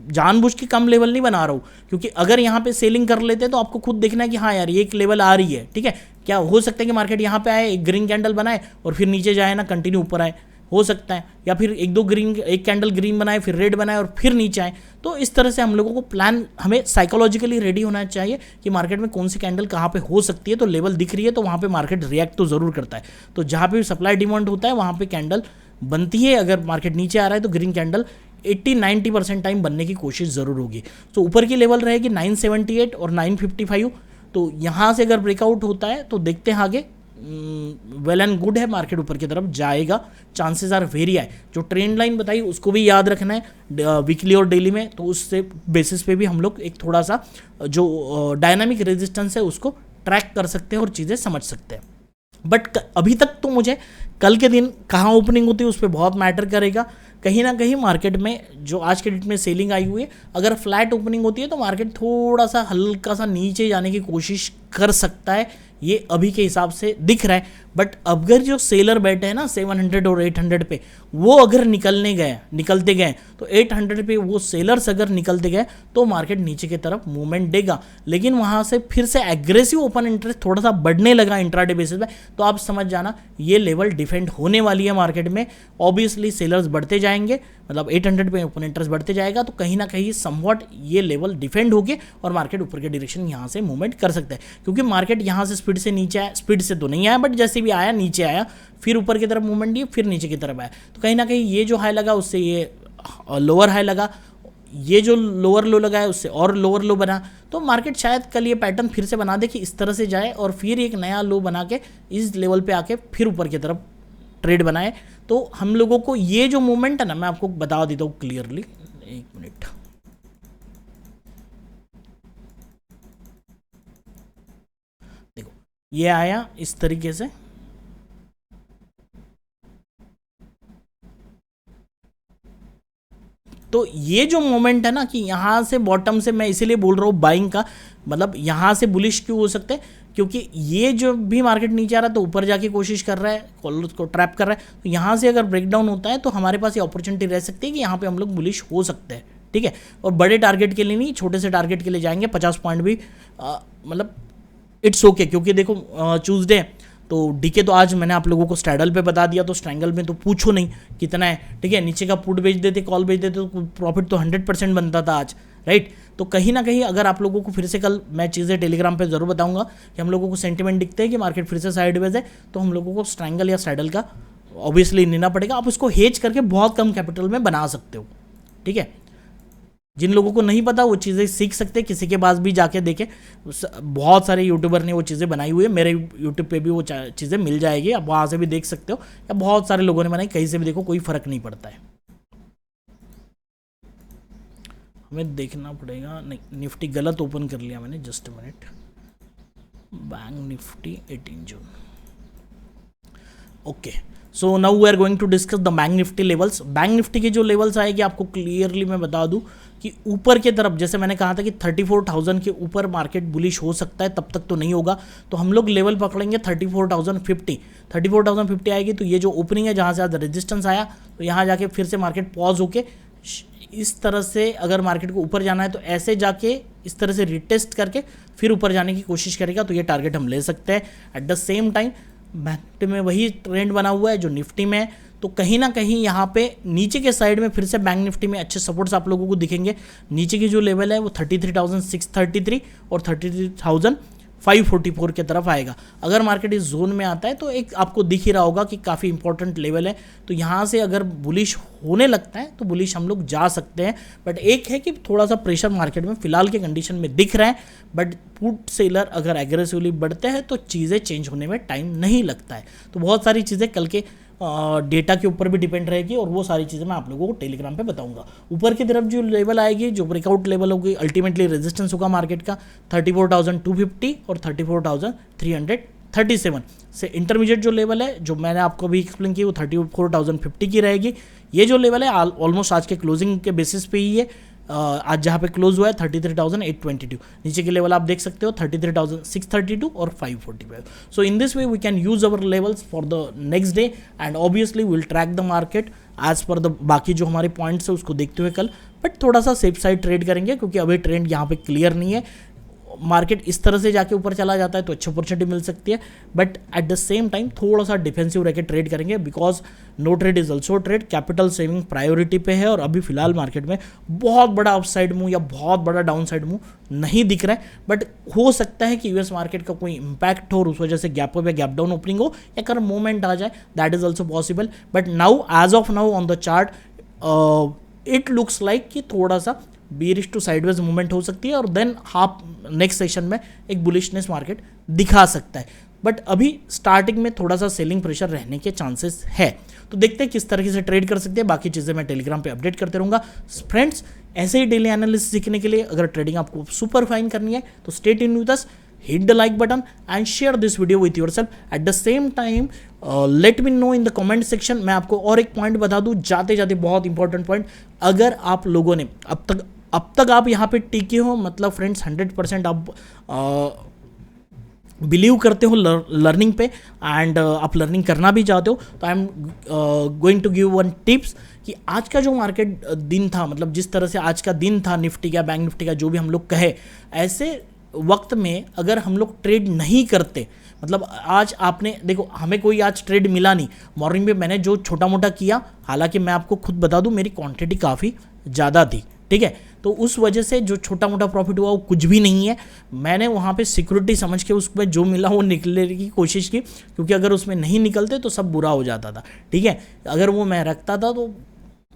जानबूझ के कम लेवल नहीं बना रहा हूँ, क्योंकि अगर यहाँ पे सेलिंग कर लेते हैं तो आपको खुद देखना है कि हाँ यार ये एक लेवल आ रही है, ठीक है। क्या हो सकता है कि मार्केट यहाँ पे आए, एक ग्रीन कैंडल बनाए और फिर नीचे जाए ना, कंटिन्यू ऊपर आए, हो सकता है, या फिर एक कैंडल ग्रीन बनाए फिर रेड बनाए और फिर नीचे आए। तो इस तरह से हम लोगों को प्लान, हमें साइकोलॉजिकली रेडी होना चाहिए कि मार्केट में कौन सी कैंडल कहाँ पे हो सकती है। तो लेवल दिख रही है तो वहाँ पे मार्केट रिएक्ट तो ज़रूर करता है। तो जहाँ पे सप्लाई डिमांड होता है वहाँ पे कैंडल बनती है। अगर मार्केट नीचे आ रहा है तो ग्रीन कैंडल 80-90% टाइम बनने की कोशिश ज़रूर होगी। तो ऊपर की लेवल रहेगी 978 और 955। तो यहाँ से अगर ब्रेकआउट होता है तो देखते हैं आगे, वेल एंड गुड है, मार्केट ऊपर की तरफ जाएगा, चांसेस आर वेरी हाई। जो ट्रेंड लाइन बताई उसको भी याद रखना है वीकली और डेली में, तो उससे बेसिस पे भी हम लोग एक थोड़ा सा जो डायनामिक रेजिस्टेंस है उसको ट्रैक कर सकते हैं और चीज़ें समझ सकते हैं। बट अभी तक तो मुझे कल के दिन कहाँ ओपनिंग होती है उस पर बहुत मैटर करेगा। कहीं ना कहीं मार्केट में जो आज के डेट में सेलिंग आई हुई है, अगर फ्लैट ओपनिंग होती है तो मार्केट थोड़ा सा हल्का सा नीचे जाने की कोशिश कर सकता है, ये अभी के हिसाब से दिख रहा है। बट अगर जो सेलर बैठे हैं ना 700 और 800 पे, वो अगर निकलते गए तो 800 पे वो सेलर्स अगर निकलते गए तो मार्केट नीचे की तरफ मूवमेंट देगा। लेकिन वहाँ से फिर से एग्रेसिव ओपन इंटरेस्ट थोड़ा सा बढ़ने लगा इंट्राडे बेसिस पे, तो आप समझ जाना ये लेवल डिफेंड होने वाली है मार्केट में। ऑब्वियसली सेलर्स बढ़ते जाएंगे, मतलब 800 पे ओपन इंटरेस्ट बढ़ते जाएगा तो कहीं ना कहीं समवॉट ये लेवल डिफेंड होके और मार्केट ऊपर के डायरेक्शन यहाँ से मूवमेंट कर सकता है। क्योंकि मार्केट यहाँ से स्पीड से नीचे आया, स्पीड से तो नहीं आया बट जैसे भी आया नीचे आया, फिर ऊपर की तरफ मूवमेंट दिया, फिर नीचे की तरफ आया। तो कहीं ना कहीं ये जो हाई लगा उससे ये लोअर हाई लगा, ये जो लोअर लो लगा है उससे और लोअर लो बना। तो मार्केट शायद कल ये पैटर्न फिर से बना दे कि इस तरह से जाए और फिर एक नया लो बना के इस लेवल पे आके फिर ऊपर की तरफ ट्रेड बनाए। तो हम लोगों को ये जो मूवमेंट है ना, मैं आपको बता देता हूँ क्लियरली, एक मिनट। ये आया इस तरीके से, तो ये जो मोमेंट है ना कि यहाँ से बॉटम से, मैं इसीलिए बोल रहा हूँ बाइंग का, मतलब यहाँ से बुलिश क्यों हो सकते हैं, क्योंकि ये जो भी मार्केट नीचे आ रहा है तो ऊपर जाके कोशिश कर रहा है, कॉलर्स को ट्रैप कर रहा है, तो यहाँ से अगर ब्रेकडाउन होता है तो हमारे पास ये अपॉर्चुनिटी रह सकती है कि यहाँ पे हम लोग बुलिश हो सकते हैं, ठीक है। और बड़े टारगेट के लिए नहीं, छोटे से टारगेट के लिए जाएंगे, 50 पॉइंट भी मतलब इट्स ओके, क्योंकि देखो ट्यूसडे तो डीके तो आज मैंने आप लोगों को स्ट्रैडल पे बता दिया, तो स्ट्रैंगल में तो पूछो नहीं कितना है, ठीक है। नीचे का पुट बेच देते, कॉल बेच देते, तो प्रॉफिट तो 100% बनता था आज, राइट। तो कहीं ना कहीं अगर आप लोगों को फिर से कल मैं चीज़ें टेलीग्राम पे ज़रूर बताऊंगा कि हम लोगों को सेंटिमेंट दिखते हैं कि मार्केट फिर से साइडवेज है, तो हम लोगों को स्ट्रैंगल या स्ट्रैडल का ऑब्वियसली लेना पड़ेगा। आप उसको हेज करके बहुत कम कैपिटल में बना सकते हो, ठीक है। जिन लोगों को नहीं पता वो चीज़ें सीख सकते हैं, किसी के पास भी जाके देखें, बहुत सारे यूट्यूबर ने वो चीज़ें बनाई हुई है, मेरे यूट्यूब पे भी वो चीज़ें मिल जाएगी, आप वहाँ से भी देख सकते हो, या बहुत सारे लोगों ने बनाई, कहीं से भी देखो, कोई फ़र्क नहीं पड़ता है। हमें देखना पड़ेगा, नहीं निफ्टी गलत ओपन कर लिया मैंने, just minute, bank Nifty 18 June, okay. So now we are going to discuss the bank Nifty levels. Bank Nifty के जो लेवल्स आएगी आपको क्लियरली मैं बता दूं कि ऊपर के तरफ, जैसे मैंने कहा था कि 34,000 के ऊपर मार्केट बुलिश हो सकता है, तब तक तो नहीं होगा, तो हम लोग लेवल पकड़ेंगे 34,050। 34,050 आएगी तो ये जो ओपनिंग है जहाँ से आज रेजिस्टेंस आया, तो यहाँ जाके फिर से मार्केट पॉज होके इस तरह से अगर मार्केट को ऊपर जाना है तो ऐसे जाके इस तरह से रिटेस्ट करके फिर ऊपर जाने की कोशिश करेगा, तो ये टारगेट हम ले सकते हैं। Eight the same time bank में वही ट्रेंड बना हुआ है जो निफ्टी में है, तो कहीं ना कहीं यहाँ पे नीचे के साइड में फिर से बैंक निफ्टी में अच्छे सपोर्ट्स आप लोगों को दिखेंगे। नीचे की जो लेवल है वो 33,633 और 33,544 के तरफ आएगा। अगर मार्केट इस जोन में आता है तो एक आपको दिख ही रहा होगा कि काफ़ी इंपॉर्टेंट लेवल है, तो यहाँ से अगर बुलिश होने लगता है तो बुलिश हम लोग जा सकते हैं। बट एक है कि थोड़ा सा प्रेशर मार्केट में फिलहाल के कंडीशन में दिख रहा है, बट पुट सेलर अगर एग्रेसिवली बढ़ते हैं तो चीज़ें चेंज होने में टाइम नहीं लगता है। तो बहुत सारी चीज़ें कल के डेटा के ऊपर भी डिपेंड रहेगी, और वो सारी चीज़ें मैं आप लोगों को टेलीग्राम पे बताऊंगा। ऊपर की तरफ जो लेवल आएगी, जो ब्रेकआउट लेवल होगी, अल्टीमेटली रेजिस्टेंस होगा मार्केट का 34,250 और 34,337 से। इंटरमीडिएट जो लेवल है जो मैंने आपको अभी एक्सप्लेन की वो 34,050 की रहेगी। ये जो लेवल है ऑलमोस्ट आज के क्लोजिंग के बेसिस पे ही है, आज जहाँ पे क्लोज हुआ है 33,822। नीचे के लेवल आप देख सकते हो 33,632 और 545। So in this way we can use our levels for the next day, and obviously will track the market as per the बाकी जो हमारे पॉइंट्स है उसको देखते हुए कल, बट थोड़ा सा सेफ साइड ट्रेड करेंगे क्योंकि अभी ट्रेंड यहाँ पे क्लियर नहीं है। मार्केट इस तरह से जाके ऊपर चला जाता है तो अच्छी अपॉर्चुनिटी मिल सकती है, but at the same time थोड़ा सा डिफेंसिव रह के ट्रेड करेंगे, because no trade is also trade. Capital saving priority पे है, और अभी फिलहाल मार्केट में बहुत बड़ा अपसाइड मूव या बहुत बड़ा डाउन साइड मूव नहीं दिख रहा है, बट हो सकता है कि यूएस मार्केट का कोई इंपैक्ट हो और उस वजह से गैप अप या गैप डाउन ओपनिंग हो या कर मूवमेंट आ जाए, that is also possible. But now as of now on the chart it looks like कि थोड़ा सा बीरिश टू साइडवेज मूवमेंट हो सकती है, और देन हाफ नेक्स्ट सेशन में एक बुलिशनेस मार्केट दिखा सकता है, बट अभी स्टार्टिंग में थोड़ा सा सेलिंग प्रेशर रहने के चांसेस है। तो देखते हैं किस तरीके से ट्रेड कर सकते हैं, बाकी चीज़ें मैं टेलीग्राम पे अपडेट करते रहूँगा। फ्रेंड्स, ऐसे ही डेली एनालिसिस सीखने के लिए अगर ट्रेडिंग आपको सुपर फाइन करनी है तो stay tuned with us, hit the like button and share this video with yourself. At the same time let me know in the comment section। मैं आपको और एक पॉइंट बता दूं जाते जाते, बहुत इंपॉर्टेंट पॉइंट, अगर आप लोगों ने अब तक आप यहाँ पे टिके हो, मतलब फ्रेंड्स 100% आप बिलीव करते हो लर्निंग पे, एंड आप लर्निंग करना भी चाहते हो, तो I am going to give one tips कि आज का जो मार्केट दिन था, मतलब जिस तरह से आज का दिन था निफ्टी का, बैंक निफ्टी का, जो भी हम लोग कहे, ऐसे वक्त में अगर हम लोग ट्रेड नहीं करते, मतलब आज आपने देखो हमें कोई आज ट्रेड मिला नहीं, मॉर्निंग में मैंने जो छोटा मोटा किया, हालांकि मैं आपको खुद बता दूं मेरी क्वांटिटी काफ़ी ज़्यादा थी, ठीक है, तो उस वजह से जो छोटा मोटा प्रॉफिट हुआ वो कुछ भी नहीं है। मैंने वहाँ पे सिक्योरिटी समझ के उसमें जो मिला वो निकलने की कोशिश की, क्योंकि अगर उसमें नहीं निकलते तो सब बुरा हो जाता था, ठीक है। अगर वो मैं रखता था तो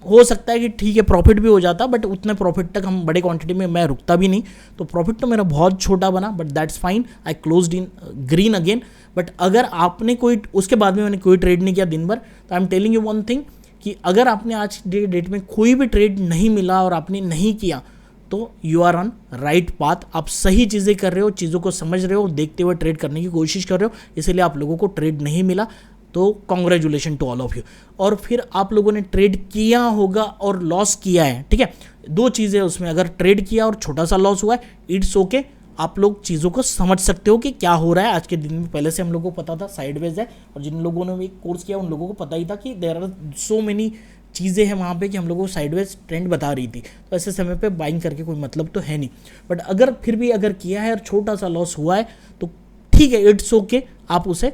हो सकता है कि ठीक है प्रॉफिट भी हो जाता, बट उतने प्रॉफिट तक हम बड़े क्वांटिटी में मैं रुकता भी नहीं, तो प्रॉफिट तो मेरा बहुत छोटा बना, but that's fine, I closed in green again. But अगर आपने कोई उसके बाद में मैंने कोई ट्रेड नहीं किया दिन भर, तो I am telling you one thing कि अगर आपने आज डेट में कोई भी ट्रेड नहीं मिला और आपने नहीं किया, तो you are on right path, आप सही चीज़ें कर रहे हो, चीज़ों को समझ रहे हो, देखते हुए ट्रेड करने की कोशिश कर रहे हो, इसीलिए आप लोगों को ट्रेड नहीं मिला। तो congratulation to all of you. और फिर आप लोगों ने ट्रेड किया होगा और लॉस किया है, ठीक है, दो चीज़ें उसमें, अगर ट्रेड किया और छोटा सा लॉस हुआ है, इट्स ओके, आप लोग चीज़ों को समझ सकते हो कि क्या हो रहा है आज के दिन में। पहले से हम लोगों को पता था साइडवेज है, और जिन लोगों ने भी कोर्स किया उन लोगों को पता ही था कि देयर आर सो मेनी चीज़ें हैं वहाँ पे कि हम लोगों को साइडवेज ट्रेंड बता रही थी। तो ऐसे समय पे बाइंग करके कोई मतलब तो है नहीं, बट अगर फिर भी अगर किया है और छोटा सा लॉस हुआ है तो ठीक है, इट्स ओके, आप उसे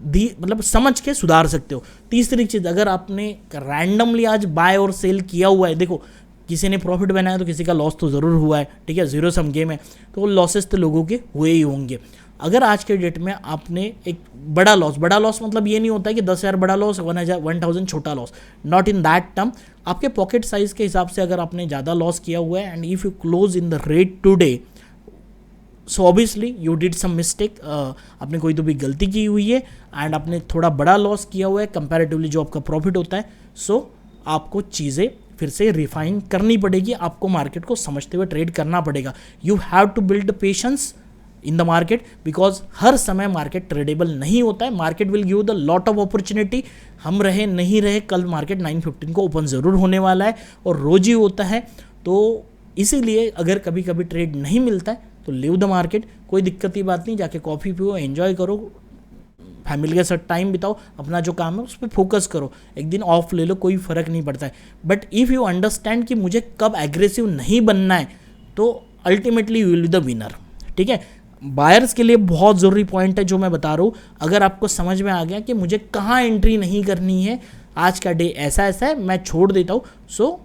मतलब समझ के सुधार सकते हो। तीसरी चीज़, अगर आपने रैंडमली आज बाय और सेल किया हुआ है, देखो किसी ने प्रॉफिट बनाया तो किसी का लॉस तो ज़रूर हुआ है, ठीक है, जीरो सम गेम है, तो लॉसेस तो लोगों के हुए ही होंगे। अगर आज के डेट में आपने एक बड़ा लॉस मतलब ये नहीं होता है कि 10,000 बड़ा लॉस, 1,000 छोटा loss, not in that term. आपके पॉकेट साइज के हिसाब से अगर आपने ज़्यादा लॉस किया हुआ है and if you close in the rate today, so obviously you did some mistake, आपने कोई तो भी गलती की हुई है एंड आपने थोड़ा बड़ा लॉस किया हुआ है कंपैरेटिवली जो आपका प्रॉफिट होता है। सो आपको चीज़ें फिर से रिफाइन करनी पड़ेगी, आपको मार्केट को समझते हुए ट्रेड करना पड़ेगा। You have to build patience in the market, because हर समय मार्केट ट्रेडेबल नहीं होता है। Market will give the lot of opportunity, हम रहे नहीं रहे, कल मार्केट 9:15 को ओपन ज़रूर होने वाला है और रोज ही होता है। तो इसीलिए अगर कभी कभी ट्रेड नहीं मिलता है तो लीव द मार्केट, कोई दिक्कत की बात नहीं, जाके कॉफ़ी पियो, एंजॉय करो, फैमिली के साथ टाइम बिताओ, अपना जो काम है उस पर फोकस करो, एक दिन ऑफ ले लो, कोई फ़र्क नहीं पड़ता है। बट इफ़ यू अंडरस्टैंड कि मुझे कब एग्रेसिव नहीं बनना है, तो ultimately you will be the winner, ठीक है। बायर्स के लिए बहुत ज़रूरी पॉइंट है जो मैं बता रहा हूँ, अगर आपको समझ में आ गया कि मुझे कहाँ एंट्री नहीं करनी है, आज का डे ऐसा ऐसा है, मैं छोड़ देता हूँ, सो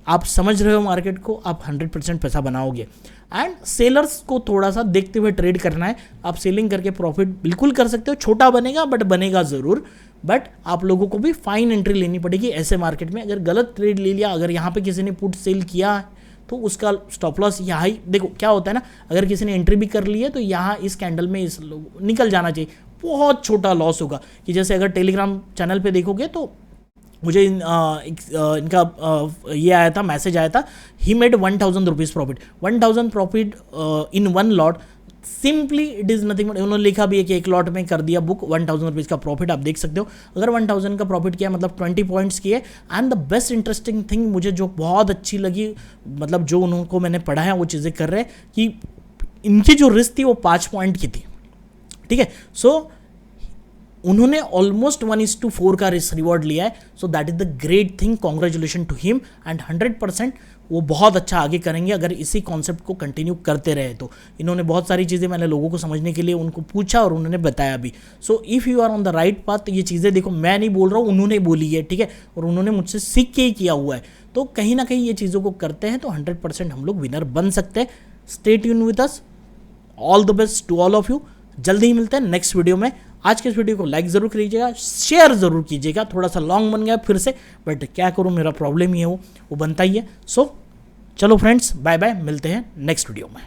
आप समझ रहे हो मार्केट को, आप 100% पैसा बनाओगे। एंड सेलर्स को थोड़ा सा देखते हुए ट्रेड करना है, आप सेलिंग करके प्रॉफिट बिल्कुल कर सकते हो, छोटा बनेगा बट बनेगा ज़रूर, बट आप लोगों को भी फाइन एंट्री लेनी पड़ेगी ऐसे मार्केट में। अगर गलत ट्रेड ले लिया, अगर यहाँ पे किसी ने पुट सेल किया तो उसका स्टॉप लॉस यहाँ ही, देखो क्या होता है ना, अगर किसी ने एंट्री भी कर ली है तो यहाँ इस कैंडल में इस निकल जाना चाहिए, बहुत छोटा लॉस होगा। कि जैसे अगर टेलीग्राम चैनल पे देखोगे तो मुझे इनका ये आया था, मैसेज आया था, he made 1,000 rupees profit, 1,000 profit in one lot, simply it is nothing but, उन्होंने लिखा भी है कि एक लॉट में कर दिया बुक 1,000 रुपीज़ का प्रॉफिट, आप देख सकते हो। अगर 1,000 का प्रॉफिट किया मतलब 20 पॉइंट्स किए। And the best interesting thing मुझे जो बहुत अच्छी लगी, मतलब जो उनको मैंने पढ़ा है वो चीज़ें कर रहे हैं कि इनकी जो रिस्क थी वो 5 पॉइंट की थी, ठीक है। सो उन्होंने ऑलमोस्ट 1:4 का रिवॉर्ड लिया है। So that is the great thing, congratulation to him, and 100% वो बहुत अच्छा आगे करेंगे अगर इसी कॉन्सेप्ट को कंटिन्यू करते रहे तो। इन्होंने बहुत सारी चीज़ें मैंने लोगों को समझने के लिए उनको पूछा और उन्होंने बताया भी। So if you are on the right path, तो ये चीज़ें देखो मैं नहीं बोल रहा हूँ, उन्होंने बोली है, ठीक है, और उन्होंने मुझसे सीख के ही किया हुआ है। तो कहीं ना कहीं ये चीज़ों को करते हैं तो 100% हम लोग विनर बन सकते हैं। Stay tune with us, all the best to all of you. जल्दी ही मिलते हैं नेक्स्ट वीडियो में। आज के इस वीडियो को लाइक ज़रूर कीजिएगा, शेयर ज़रूर कीजिएगा, थोड़ा सा लॉन्ग बन गया फिर से, बट क्या करूँ, मेरा प्रॉब्लम ही है वो बनता ही है। सो चलो फ्रेंड्स, बाय बाय, मिलते हैं नेक्स्ट वीडियो में।